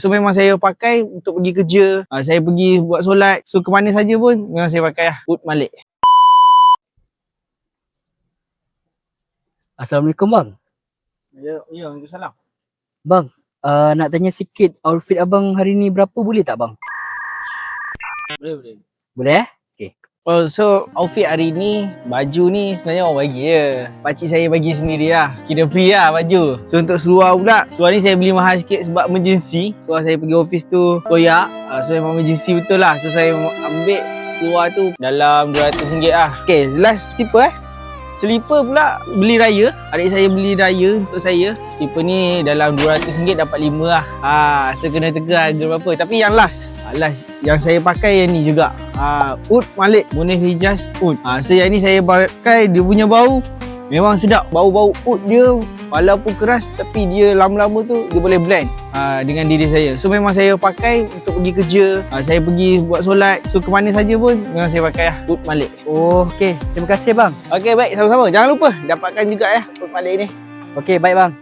So memang saya pakai untuk pergi kerja, saya pergi buat solat. So ke mana saja pun memang saya pakai Ud Malik. Assalamualaikum bang. Ya, Waalaikumsalam. Bang, nak tanya sikit, outfit abang hari ni berapa, boleh tak bang? Boleh. Boleh Okay. Oh, so outfit hari ni, baju ni sebenarnya orang bagi je. Pakcik saya bagi sendiri lah. Kira free lah baju. So untuk seluar pula, seluar ni saya beli mahal sikit sebab emergency. Seluar saya pergi office tu koyak. So memang emergency betul lah. So saya ambil seluar tu dalam RM200 lah. Okay, last slipper Slipper pula beli raya. Adik saya beli raya untuk saya. Slipper ni dalam RM200 dapat 5 lah. So kena tega harga berapa. Tapi yang last yang saya pakai yang ni juga. Ud Malik, Munir Hijaz Ud. So yang ni saya pakai, dia punya bau memang sedap. Bau-bau ud dia walaupun keras tapi dia lama-lama tu dia boleh blend dengan diri saya. So memang saya pakai untuk pergi kerja, saya pergi buat solat. So ke mana saja pun memang saya pakai Ud Malik. Oh, okay. Terima kasih bang. Okey, baik, sama-sama. Jangan lupa dapatkan juga Ud Malik ni. Okay, baik bang.